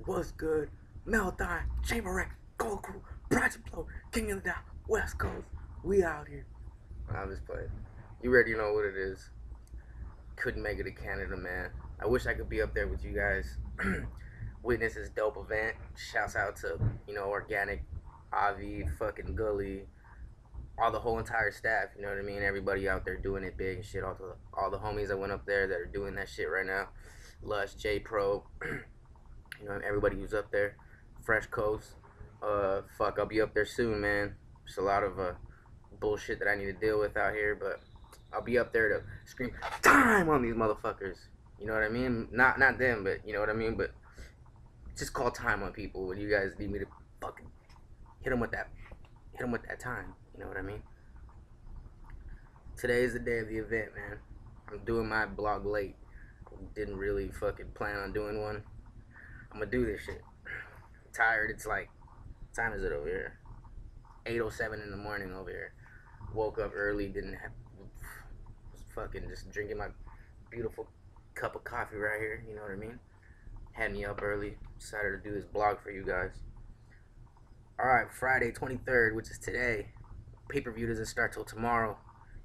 What's good? Malathion, JayPro, Gold Crew, Project Flow, King of the Down, West Coast. We out here. I'm just playing. You already know what it is. Couldn't make it to Canada, man. I wish I could be up there with you guys. Witness this dope event. Shouts out to, Organic, Avi, fucking Gully, all the whole entire staff, you know what I mean? Everybody out there doing it big and shit. All the homies that went up there that are doing that shit right now. Lush, JayPro, everybody who's up there. Fresh Coast. Fuck, I'll be up there soon, man. There's a lot of bullshit that I need to deal with out here, but I'll be up there to scream time on these motherfuckers. You know what I mean? Not them, but you know what I mean. But just call time on people when you guys need me to fucking hit them with that time. You know what I mean? Today is the day of the event, man. I'm doing my blog late. Didn't really fucking plan on doing one. I'm gonna do this shit. I'm tired. It's like, what time is it over here? 8:07 in the morning over here. Woke up early. Was fucking just drinking my beautiful cup of coffee right here. You know what I mean? Had me up early. Decided to do this blog for you guys. All right, Friday 23rd, which is today. Pay-per-view doesn't start till tomorrow.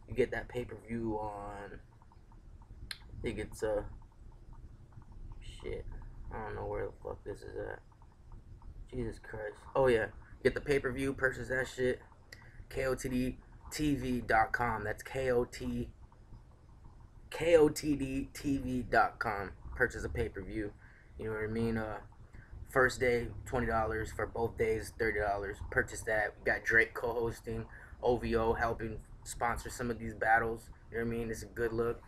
You get that pay-per-view on, I think it's shit, I don't know where the fuck this is at. Jesus Christ. Oh yeah, get the pay-per-view, purchase that shit. KOTDTV.com. That's KOTDTV.com. Purchase a pay-per-view. You know what I mean? First day $20, for both days $30. Purchase that. We got Drake co-hosting, OVO helping sponsor some of these battles. You know what I mean? It's a good look.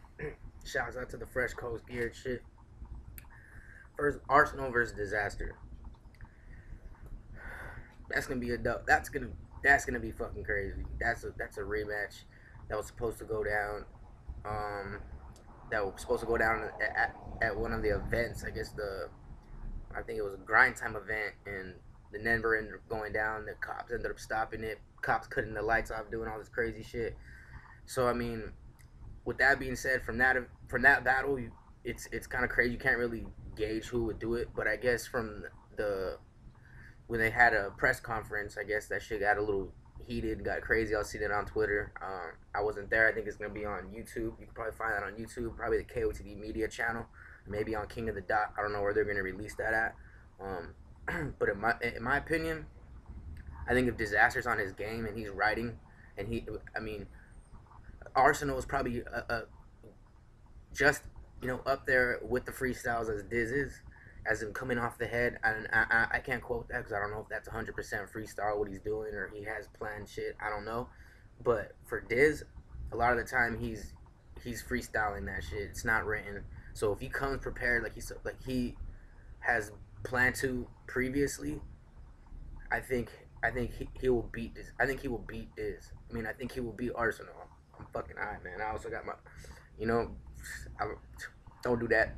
Shouts out to the Fresh Coast gear and shit. First, Arsenal versus Disaster. That's gonna be a dope. That's gonna be fucking crazy. That's a rematch that was supposed to go down. That was supposed to go down at one of the events. I think it was a grind time event, and the never ended up going down. The cops ended up stopping it. Cops cutting the lights off, doing all this crazy shit. So I mean, with that being said, from that battle, it's kind of crazy. You can't really gauge who would do it, but I guess from when they had a press conference, I guess that shit got a little heated, got crazy. I was seeing it on Twitter. I wasn't there. I think it's gonna be on YouTube. You can probably find that on YouTube, probably the KOTD Media channel, maybe on King of the Dot. I don't know where they're gonna release that at. But in my opinion, I think if Disaster's on his game and he's writing, and Arsenal is probably just up there with the freestyles as Diz is, as him coming off the head. And I can't quote that because I don't know if that's 100% freestyle what he's doing or he has planned shit. I don't know. But for Diz, a lot of the time he's freestyling that shit. It's not written. So if he comes prepared like he has planned to previously, I think he will beat this. I think he will beat Diz. I think he will beat Arsenal. I'm fucking high, man. I also got my, don't do that.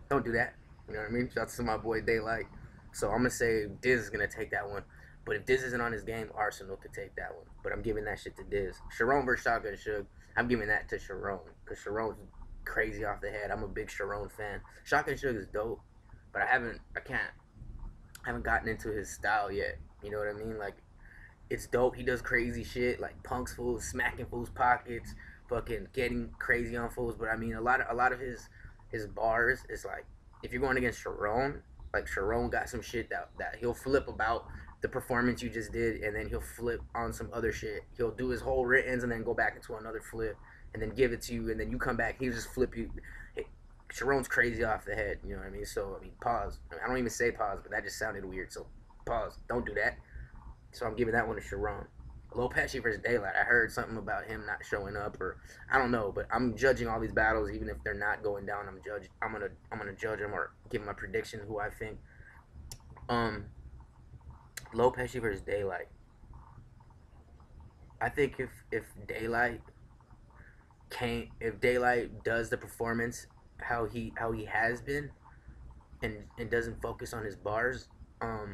Don't do that. You know what I mean? Shout out to my boy Daylight. So I'm gonna say Diz is gonna take that one. But if Diz isn't on his game, Arsenal could take that one. But I'm giving that shit to Diz. Sharon versus Shotgun Suge. I'm giving that to Sharon because Sharon's crazy off the head. I'm a big Sharon fan. Shotgun Suge is dope, but I haven't gotten into his style yet. You know what I mean? Like, it's dope. He does crazy shit, like punks fools, smacking fools' pockets, fucking getting crazy on fools. But a lot of his bars is like, if you're going against Sharon, like Sharon got some shit that he'll flip about the performance you just did, and then he'll flip on some other shit. He'll do his whole writtens and then go back into another flip, and then give it to you, and then you come back. He'll just flip you. Sharon's crazy off the head. You know what I mean? So pause. I don't even say pause, but that just sounded weird. So pause. Don't do that. So I'm giving that one to Sharon. Lopez versus Daylight. I heard something about him not showing up, or I don't know, but I'm judging all these battles even if they're not going down. I'm gonna judge them or give my prediction who I think. Lopez versus Daylight. I think if Daylight does the performance how he has been, and doesn't focus on his bars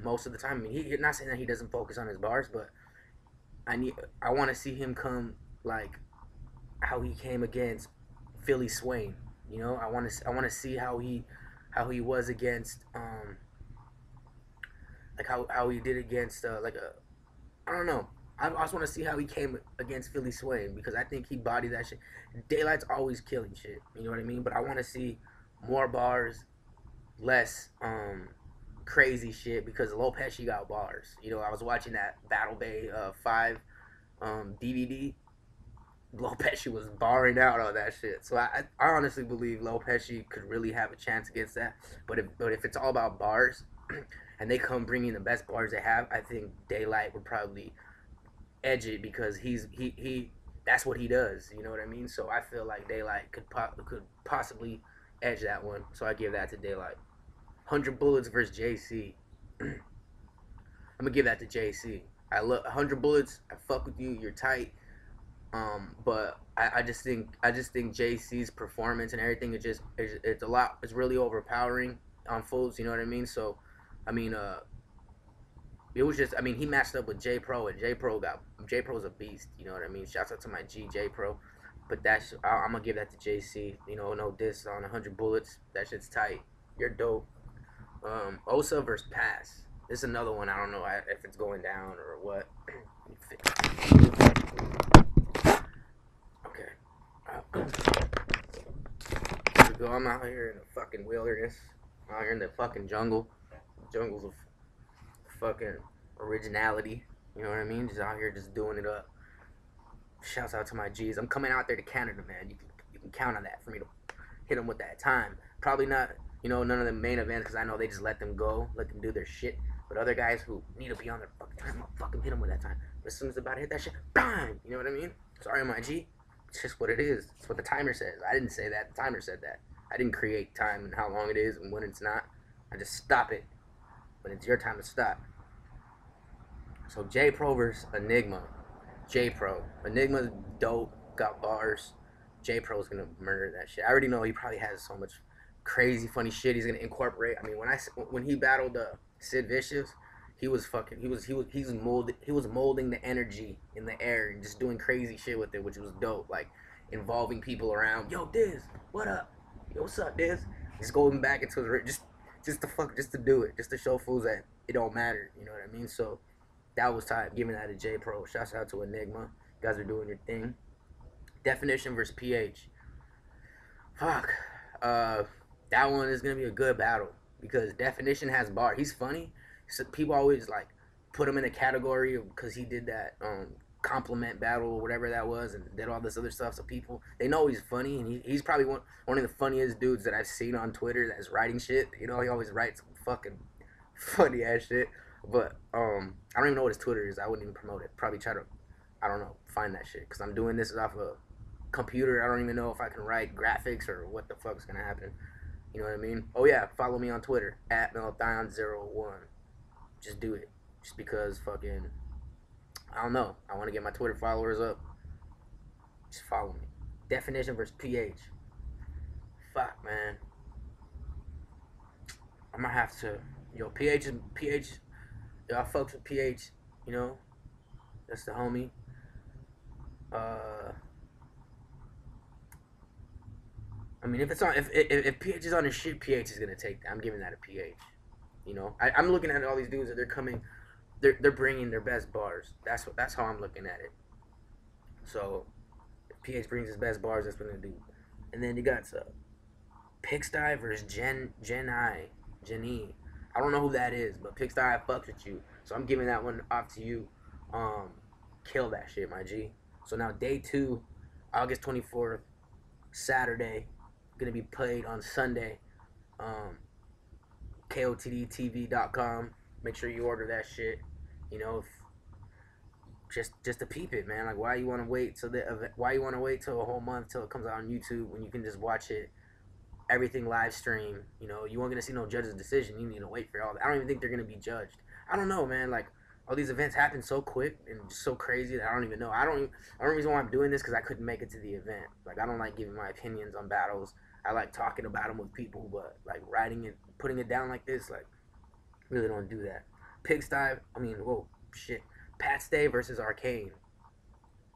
most of the time. He's not saying that he doesn't focus on his bars, but I want to see him come like how he came against Philly Swain. I want to see how he was against like how he did against like a, I don't know. I also want to see how he came against Philly Swain, because I think he bodied that shit. Daylight's always killing shit, you know what I mean? But I want to see more bars, less crazy shit, because Lopez got bars. You know, I was watching that Battle Bay 5 DVD. Lopez was barring out on that shit. So I honestly believe Lopez could really have a chance against that. But if it's all about bars and they come bringing the best bars they have, I think Daylight would probably edge it, because he that's what he does. You know what I mean? So I feel like Daylight could possibly edge that one. So I give that to Daylight. 100 Bullets versus JC. I'm gonna give that to JC. I love 100 Bullets. I fuck with you. You're tight. But I just think JC's performance and everything is just it's a lot. It's really overpowering on fools. You know what I mean? So, I mean, it was just, I mean, he matched up with JayPro, and JayPro's a beast. You know what I mean? Shouts out to my G JayPro. But I'm gonna give that to JC. You know, no diss on 100 Bullets. That shit's tight. You're dope. Osa versus Pass. This is another one. I don't know if it's going down or what. Okay. Here we go. I'm out here in the fucking wilderness. I'm out here in the fucking jungle. Jungles of fucking originality. You know what I mean? Just out here just doing it up. Shouts out to my G's. I'm coming out there to Canada, man. You can count on that for me to hit them with that time. Probably not, you know, none of the main events, because I know they just let them go, let them do their shit. But other guys who need to be on their fucking time, I'll fucking hit them with that time. But as soon as they're about to hit that shit, bang! You know what I mean? Sorry, my G. It's just what it is. It's what the timer says. I didn't say that. The timer said that. I didn't create time and how long it is and when it's not. I just stop it when it's your time to stop. So JayPro versus Enigma. JayPro. Enigma's dope. Got bars. JayPro's gonna murder that shit. I already know he probably has so much crazy funny shit he's gonna incorporate. I mean, when he battled Sid Vicious, he was molding the energy in the air and just doing crazy shit with it, which was dope. Like involving people around. Yo, Diz, what up? Yo, what's up, Diz? Just going back into the just to do it, just to show fools that it don't matter. You know what I mean? So that was tight. Giving that to JayPro. Shouts out to Enigma. You guys are doing your thing. Definition versus PH. Fuck. That one is gonna be a good battle, because Definition has bar. He's funny. So people always like put him in the category because he did that compliment battle or whatever that was, and did all this other stuff. So people, they know he's funny, and he's probably one of the funniest dudes that I've seen on Twitter that's writing shit. You know, he always writes fucking funny ass shit. But I don't even know what his Twitter is. I wouldn't even promote it. Probably try to, I don't know, find that shit, because I'm doing this off a computer. I don't even know if I can write graphics or what the fuck's gonna happen. You know what I mean? Oh yeah, follow me on Twitter at Malathion01. Just do it. Just because fucking, I don't know. I want to get my Twitter followers up. Just follow me. Definition versus PH. Fuck, man. I'm gonna have to. Yo, PH. Yo, I fucks with PH. You know, that's the homie. I mean, if PH is on his shit, PH is gonna take that. I'm giving that a PH. You know, I'm looking at all these dudes that they're coming, they're bringing their best bars. That's how I'm looking at it. So, if PH brings his best bars, that's what I'm gonna do. And then you got Pigsty versus Jenny. I don't know who that is, but Pigsty, I fucks with you. So I'm giving that one off to you. Kill that shit, my G. So now day 2, August 24th, Saturday, gonna be played on Sunday. KOTDTV.com. Make sure you order that shit. You know, just to peep it, man. Like, why you want to wait till why you want to wait till a whole month till it comes out on YouTube when you can just watch it, everything live stream? You know, you weren't gonna see no judge's decision. You need to wait for all that. I don't even think they're gonna be judged. I don't know, man. Like, all these events happen so quick and just so crazy that I don't even know. I don't reason why I'm doing this, because I couldn't make it to the event. Like, I don't like giving my opinions on battles. I like talking about them with people, but like writing it, putting it down like this, like, really don't do that. Whoa, shit. Pat Stay versus Arcane.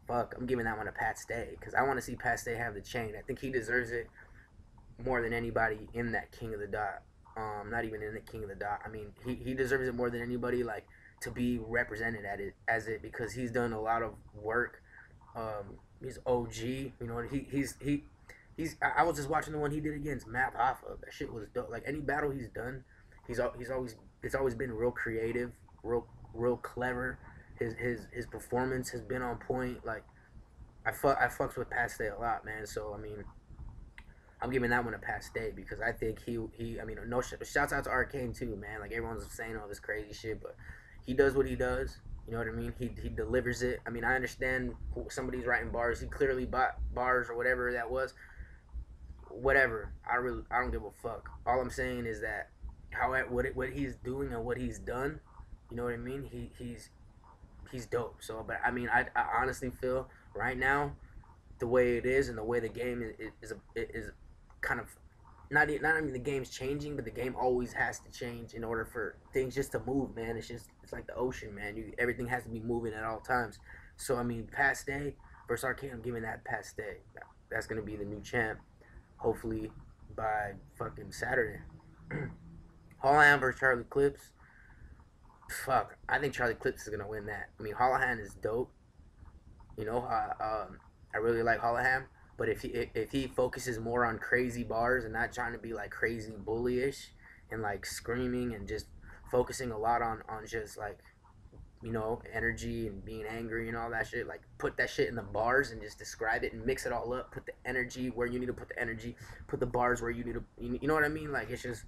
Fuck, I'm giving that one to Pat Stay, because I want to see Pat Stay have the chain. I think he deserves it more than anybody in that King of the Dot. Not even in the King of the Dot. I mean, he deserves it more than anybody. Like to be represented at it as it because he's done a lot of work. He's OG. You know, he's. I was just watching the one he did against Matt Hoffa. That shit was dope. Like any battle he's done, he's always it's always been real creative, real clever. His performance has been on point. Like I fucks with Paste a lot, man. So I mean, I'm giving that one a Paste because I think he. I mean, no shouts out to Arcane too, man. Like everyone's saying all this crazy shit, but he does what he does. You know what I mean? He delivers it. I mean, I understand somebody's writing bars. He clearly bought bars or whatever that was. Whatever. I don't give a fuck. All I'm saying is that what he's doing and what he's done. You know what I mean? He's dope. So, but I mean, I honestly feel right now the way it is and the way the game is kind of not only the game's changing, but the game always has to change in order for things just to move, man. It's like the ocean, man. Everything has to be moving at all times. So I mean, Paste versus Arcane, I'm giving that Paste. That's gonna be the new champ, hopefully by fucking Saturday. Holohan versus Charlie Clips. Fuck, I think Charlie Clips is gonna win that. I mean, Holohan is dope. You know, I really like Holohan. But if he focuses more on crazy bars and not trying to be like crazy bullyish and like screaming and just focusing a lot on just like energy and being angry and all that shit, like put that shit in the bars and just describe it and mix it all up. Put the energy where you need to put the energy. Put the bars where you need to. You know what I mean? Like it's just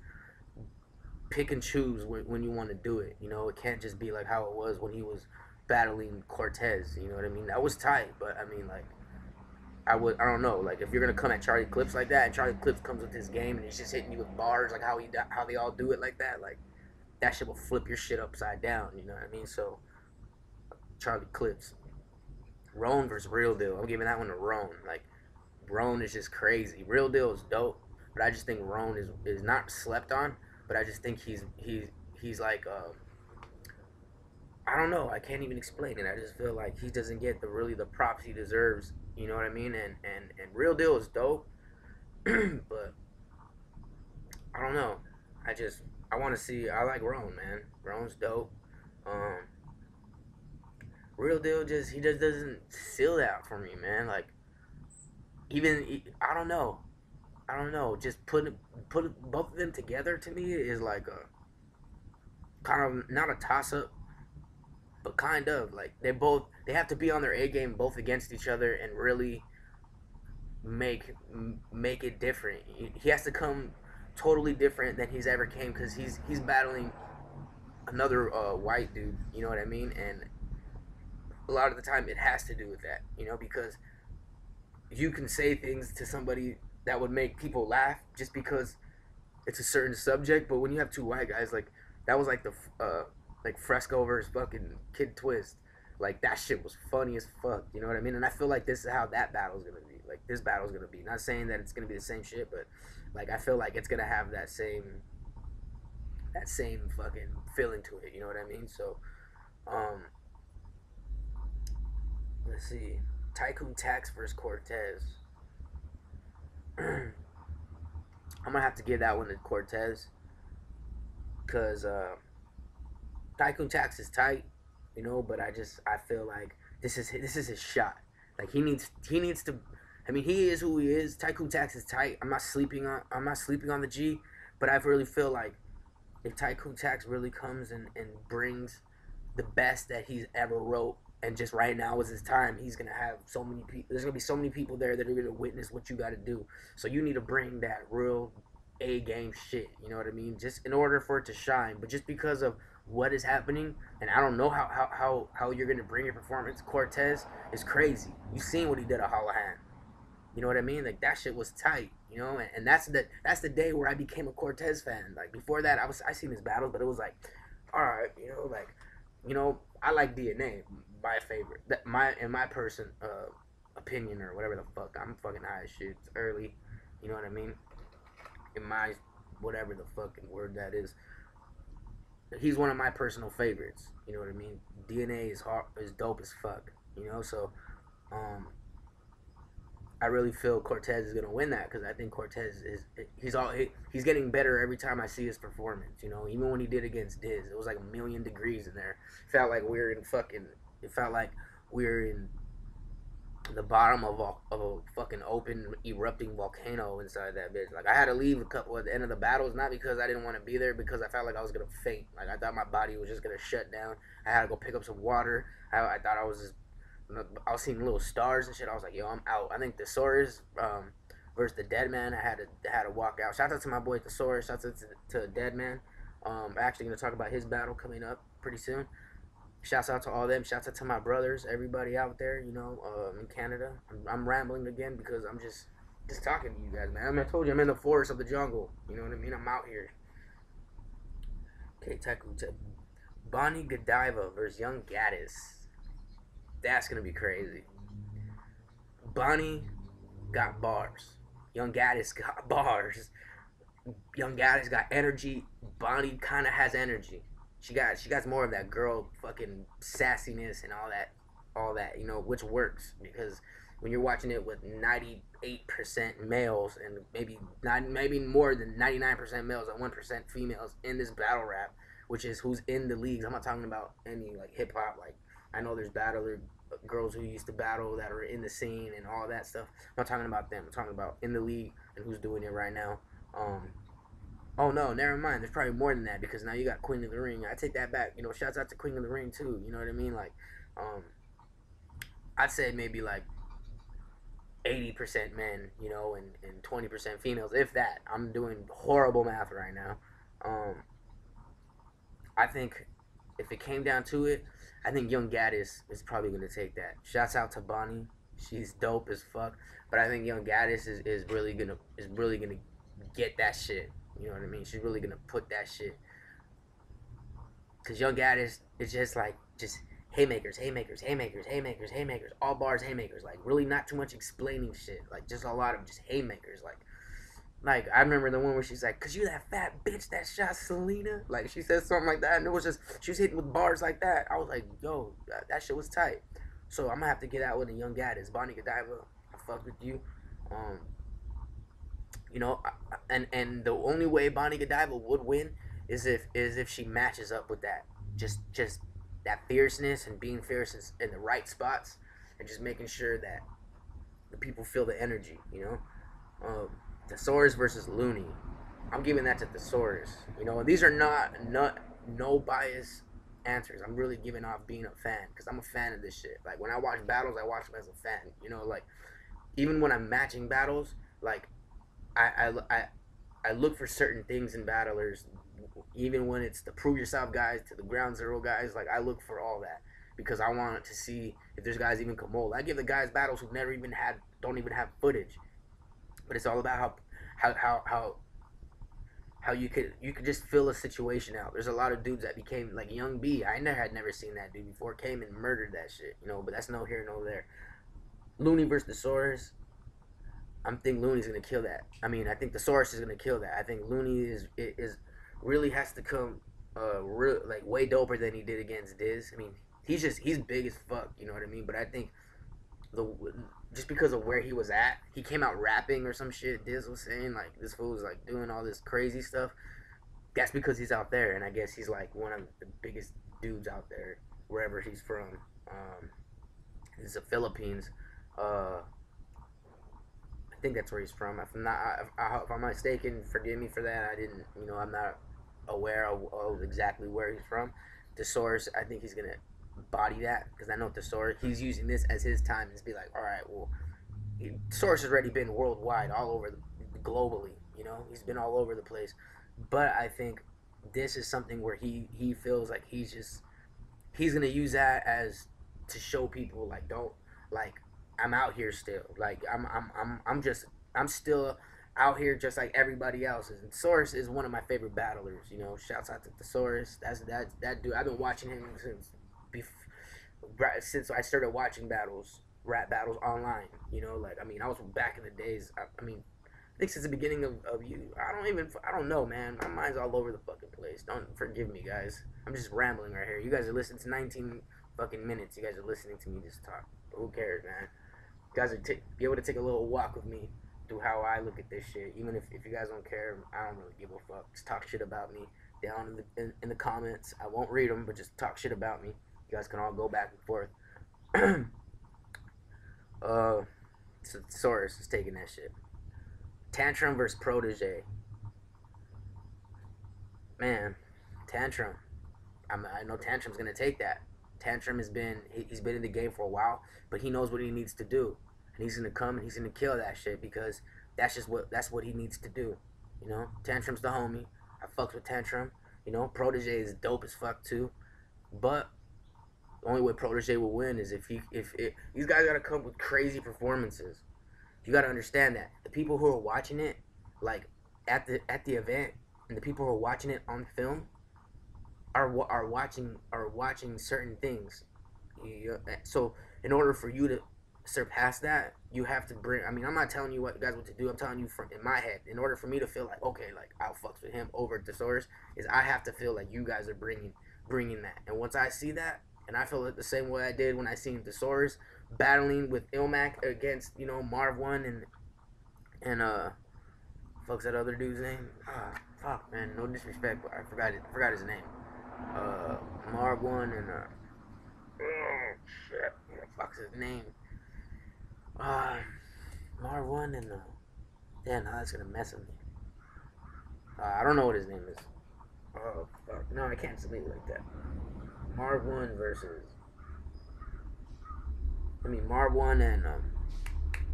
pick and choose when you want to do it. You know, it can't just be like how it was when he was battling Cortez. You know what I mean? That was tight, but I mean like. I don't know, like if you're gonna come at Charlie Clips like that, and Charlie Clips comes with his game and he's just hitting you with bars like how they all do it like that shit will flip your shit upside down. You know what I mean? So Charlie Clips, Roan versus Real Deal. I'm giving that one to Roan. Like Roan is just crazy. Real Deal is dope, but I just think Roan is not slept on. But I just think he's like I don't know. I can't even explain it. I just feel like he doesn't get the props he deserves. You know what I mean? And Real Deal is dope, but I don't know. I want to see. I like Roan, man. Roan's dope. Um, Real Deal he just doesn't seal that for me, man. Like I don't know. I don't know. Just put both of them together to me is like a kind of not a toss up, but kind of like they have to be on their A game both against each other and really make it different. He has to come totally different than he's ever came because he's battling another white dude. You know what I mean? And a lot of the time it has to do with that. You know, because you can say things to somebody that would make people laugh just because it's a certain subject, but when you have two white guys, like that was like the like Fresco versus fucking Kid Twist. Like that shit was funny as fuck. You know what I mean? And I feel like this is how that battle's gonna be. Like this battle's gonna be. Not saying that it's gonna be the same shit, but like I feel like it's gonna have that same fucking feeling to it. You know what I mean? So, um, let's see. Tycoon Tax versus Cortez. I'm gonna have to give that one to Cortez because Tycoon Tax is tight, you know, but I feel like this is his shot. Like he needs to. I mean, he is who he is. Tycoon Tax is tight. I'm not sleeping on the G, but I really feel like if Tycoon Tax really comes and brings the best that he's ever wrote, and just right now is his time, he's gonna have so many people. There's gonna be so many people there that are gonna witness what you got to do. So you need to bring that real A game shit. You know what I mean? Just in order for it to shine, but just because of what is happening, and I don't know how you're gonna bring your performance. Cortez is crazy. You seen what he did at Holohan. You know what I mean? Like that shit was tight. You know, and that's the day where I became a Cortez fan. Like before that, I seen his battles, but it was like, all right, you know, like, you know, I like DNA, my favorite. In my person opinion or whatever the fuck. I'm fucking high as shit. It's early. You know what I mean? In my whatever the fucking word that is. He's one of my personal favorites. You know what I mean? DNA is dope as fuck. You know, so I really feel Cortez is gonna win that because I think Cortez he's getting better every time I see his performance. You know, even when he did against Diz, it was like a million degrees in there. It felt like we were in fucking. It felt like we were in the bottom of a fucking open erupting volcano inside that bitch. Like I had to leave a couple at the end of the battles, not because I didn't want to be there, because I felt like I was gonna faint. Like I thought my body was just gonna shut down. I had to go pick up some water. I thought I was seeing little stars and shit. I was like, yo, I'm out. I think Thesaurus versus the Dead Man. I had to walk out. Shout out to my boy Thesaurus. Shout out to Dead Man. Actually gonna talk about his battle coming up pretty soon. Shouts out to all them. Shouts out to my brothers, everybody out there, you know, in Canada. I'm rambling again because I'm just talking to you guys, man. I mean, I told you I'm in the forest of the jungle. You know what I mean? I'm out here. Okay, Tycoon Tax. Bonnie Godiva versus Young Gatos. That's gonna be crazy. Bonnie got bars. Young Gatos got bars. Young Gatos got energy. Bonnie kind of has energy. She got more of that girl fucking sassiness and all that, you know, which works because when you're watching it with 98% males and maybe more than 99% males and 1% females in this battle rap, which is who's in the leagues. I'm not talking about any like hip hop. Like I know there's battler girls who used to battle that are in the scene and all that stuff. I'm not talking about them. I'm talking about in the league and who's doing it right now. Oh no, never mind. There's probably more than that because now you got Queen of the Ring. I take that back. You know, shouts out to Queen of the Ring too. You know what I mean? Like, I'd say maybe like 80% men, you know, and 20% females, if that. I'm doing horrible math right now. I think if it came down to it, I think Young Gaddis is probably gonna take that. Shouts out to Bonnie. She's dope as fuck. But I think Young Gaddis is really gonna get that shit. You know what I mean? She's really gonna put that shit. Cause Young Gaddis is just haymakers, haymakers, haymakers, haymakers, haymakers, all bars, haymakers. Like really not too much explaining shit. Like just a lot of just haymakers. Like I remember the one where she's like, "Cause you that fat bitch that shot Selena." Like she said something like that, and it was just she was hitting with bars like that. I was like, "Yo, that shit was tight." So I'm gonna have to get out with a Young Gaddis, Bonnie Godiva. I fuck with you. Um, you know, and the only way Bonnie Godiva would win is if she matches up with that, just that fierceness and being fierce in the right spots, and just making sure that the people feel the energy. You know, Thesaurus versus Looney. I'm giving that to Thesaurus. You know, these are not no bias answers. I'm really giving off being a fan because I'm a fan of this shit. Like when I watch battles, I watch them as a fan. You know, like even when I'm matching battles, like I look for certain things in battlers, even when it's the prove yourself guys to the ground zero guys. Like I look for all that because I want to see if there's guys even can mold. I give the guys battles who never even don't even have footage, but it's all about how you could just fill a situation out. There's a lot of dudes that became like Young B. I had never seen that dude before. Came and murdered that shit, you know. But that's no here no there. Looney versus Thesaurus. I think Looney's gonna kill that. I mean, I think Thesaurus is gonna kill that. I think Looney is really has to come like way doper than he did against Diz. I mean, he's big as fuck. You know what I mean? But I think the just because of where he was at, he came out rapping or some shit. Diz was saying like this fool was like doing all this crazy stuff. That's because he's out there, and I guess he's like one of the biggest dudes out there wherever he's from. He's the Philippines. I think that's where he's from. If I'm mistaken, forgive me for that. I didn't, you know, I'm not aware of exactly where he's from. Thesaurus, I think he's gonna body that because I know Thesaurus. He's using this as his time to be like, all right, well, Thesaurus has already been worldwide, all over globally. You know, he's been all over the place. But I think this is something where he feels like he's gonna use that as to show people like don't like I'm out here still. Like I'm still out here just like everybody else. And Thesaurus is one of my favorite battlers. You know, shouts out to Thesaurus. That dude. I've been watching him since I started watching rap battles online. You know, like I mean, I was back in the days. I mean, I think since the beginning of you. I don't know, man. My mind's all over the fucking place. Don't forgive me, guys. I'm just rambling right here. You guys are listening to 19 fucking minutes. You guys are listening to me just talk. But who cares, man? You guys are be able to take a little walk with me through how I look at this shit. Even if you guys don't care, I don't really give a fuck. Just talk shit about me down in the comments. I won't read them, but just talk shit about me. You guys can all go back and forth. So Soros is taking that shit. Tantrum versus Protege. Man, Tantrum. I know Tantrum's gonna take that. Tantrum he's been in the game for a while, but he knows what he needs to do, and he's gonna come and he's gonna kill that shit because that's what he needs to do. You know, Tantrum's the homie. I fucks with Tantrum. You know, Protege is dope as fuck too, but the only way Protege will win is if these guys gotta come with crazy performances. You gotta understand that the people who are watching it, like at the event, and the people who are watching it on film, are watching certain things. So in order for you to surpass that, you have to bring. I mean, I'm not telling you what guys what to do. I'm telling you from in my head. In order for me to feel like okay, like I'll fucks with him over Thesaurus, is I have to feel like you guys are bringing that. And once I see that, and I feel it the same way I did when I seen Thesaurus battling with Ilmac against Marv One and fuck's that other dude's name? Fuck man, no disrespect, but I forgot his name. Marv One and oh shit, what the fuck's his name? Marv One and damn, now that's gonna mess with me. I don't know what his name is. Oh fuck, no, I can't speak like that. Marv One versus. Marv One and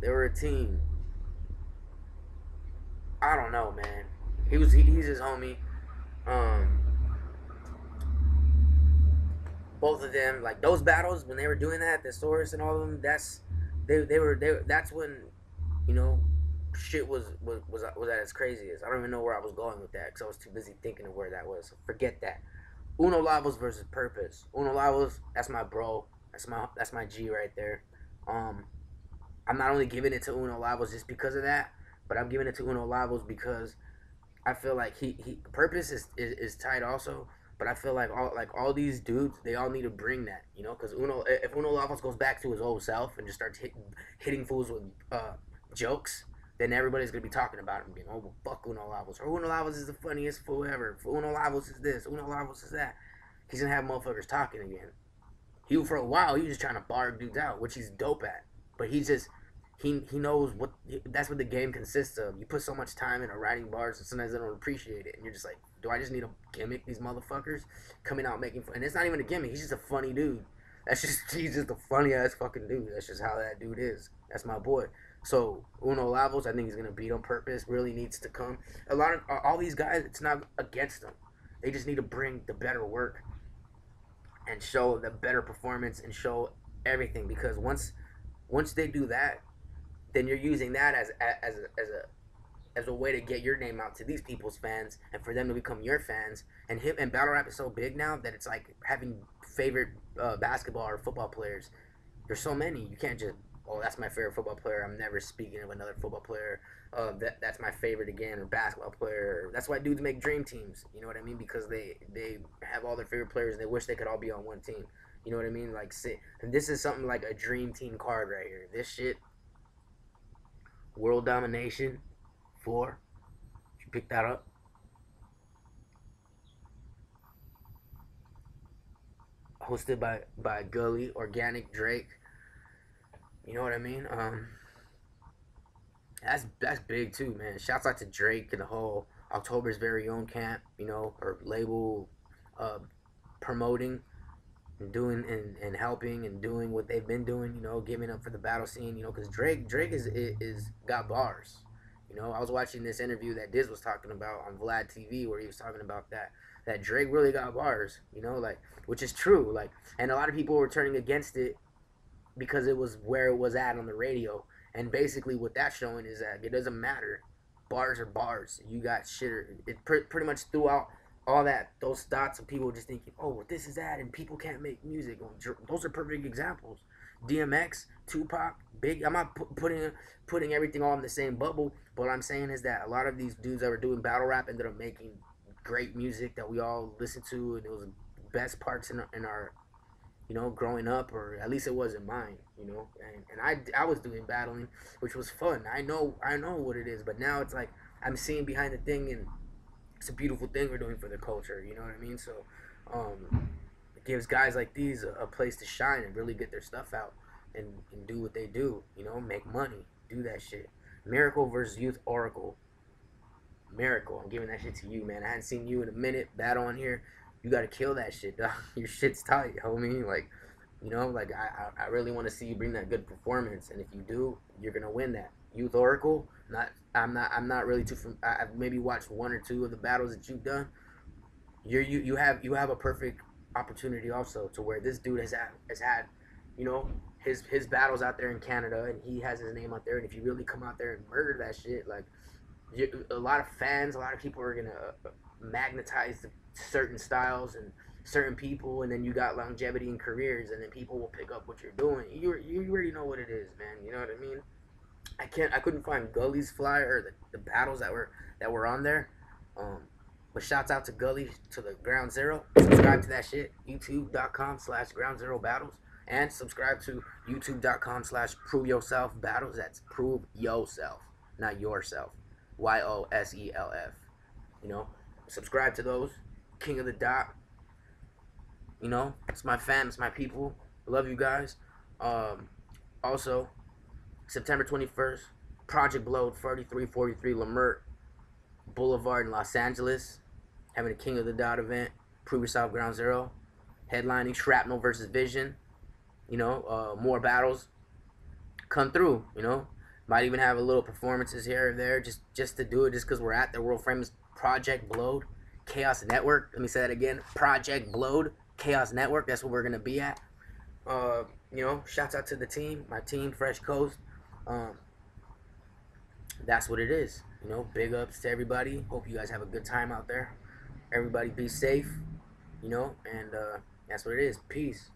they were a team. I don't know, man. He's his homie. Both of them, like those battles when they were doing that, the Soros and all of them. That's when, shit was at its craziest. I don't even know where I was going with that because I was too busy thinking of where that was. So forget that. Uno Lavos versus Purpose. Uno Lavos, that's my bro. That's my G right there. I'm not only giving it to Uno Lavos just because of that, but I'm giving it to Uno Lavos because I feel like he Purpose is tight also, but I feel like all these dudes, they all need to bring that, because if Uno Lavos goes back to his old self and just starts hitting fools with jokes, then everybody's gonna be talking about him, being, oh well, fuck Uno Lavos, or Uno Lavos is the funniest fool ever, Uno Lavos is this, Uno Lavos is that. He's gonna have motherfuckers talking again. For a while, he was just trying to bar dudes out, which he's dope at, but he knows that's what the game consists of. You put so much time into writing bars, and sometimes they don't appreciate it, and you're just like, do I just need to gimmick these motherfuckers coming out making fun? And it's not even a gimmick. He's just a funny dude. He's just a funny ass fucking dude. That's just how that dude is. That's my boy. So Uno Lavos, I think he's gonna beat on Purpose. Really needs to come. All these guys, it's not against them. They just need to bring the better work and show the better performance and show everything, because once they do that, then you're using that as a way to get your name out to these people's fans and for them to become your fans. And battle rap is so big now that it's like having favorite basketball or football players. There's so many. You can't just, oh, that's my favorite football player, I'm never speaking of another football player. That's my favorite again, or basketball player. That's why dudes make dream teams. You know what I mean? Because they have all their favorite players and they wish they could all be on one team. You know what I mean? Like, and this is something like a dream team card right here. This shit, World Domination 4. Did you pick that up? Hosted by Gully, Organic, Drake. You know what I mean? That's big too, man. Shouts out to Drake and the whole October's Very Own camp, or label, promoting and doing and helping and doing what they've been doing, giving up for the battle scene, because Drake is got bars. I was watching this interview that Diz was talking about on Vlad TV where he was talking about that Drake really got bars, which is true, and a lot of people were turning against it because it was where it was at on the radio. And basically what that's showing is that it doesn't matter. Bars are bars. You got shit. It pretty much threw out all those thoughts of people just thinking, oh, this is that, and people can't make music. Those are perfect examples. DMX, Tupac, Big. I'm not putting everything all in the same bubble. But what I'm saying is that a lot of these dudes that were doing battle rap ended up making great music that we all listened to, and it was the best parts in you know, growing up, or at least it wasn't mine, you know. And I was doing battling, which was fun. I know what it is, but now it's like I'm seeing behind the thing, and it's a beautiful thing we're doing for the culture. You know what I mean? So, it gives guys like these a place to shine and really get their stuff out and do what they do. You know, make money, do that shit. Miracle versus Youth Oracle. Miracle, I'm giving that shit to you, man. I hadn't seen you in a minute. Battle on here, you gotta kill that shit, dog. Your shit's tight, homie. Like, you know, like I really want to see you bring that good performance, and if you do, you're gonna win that. Youth Oracle, I'm not really too. I've maybe watched one or two of the battles that you've done. You have a perfect opportunity also to where this dude has had, you know, his battles out there in Canada, and he has his name out there. And if you really come out there and murder that shit, like a lot of fans, a lot of people are gonna magnetize certain styles and certain people, and then you got longevity in careers, and then people will pick up what you're doing. You already know what it is, man. You know what I mean? I couldn't find Gully's flyer or the battles that were on there. But shouts out to Gully, to the Ground Zero. Subscribe to that shit. YouTube.com/Ground Zero Battles. And subscribe to YouTube.com/Prove Yourself Battles. That's Prove Yourself, not yourself. YOSELF. You know, subscribe to those. King of the Dot. You know, it's my fam, it's my people. I love you guys. Also, September 21st, Project Blowed, 4343 Lamert Boulevard in Los Angeles, having a King of the Dot event. Prove Yourself Ground Zero. Headlining Shrapnel versus Vision. You know, more battles come through, you know. Might even have a little performances here or there just to do it, just because we're at the world famous Project Blowed Chaos Network. Let me say that again. Project Blowed Chaos Network. That's what we're going to be at. You know, shouts out to the team, my team, Fresh Coast. That's what it is. You know, big ups to everybody. Hope you guys have a good time out there. Everybody be safe, you know, and that's what it is. Peace.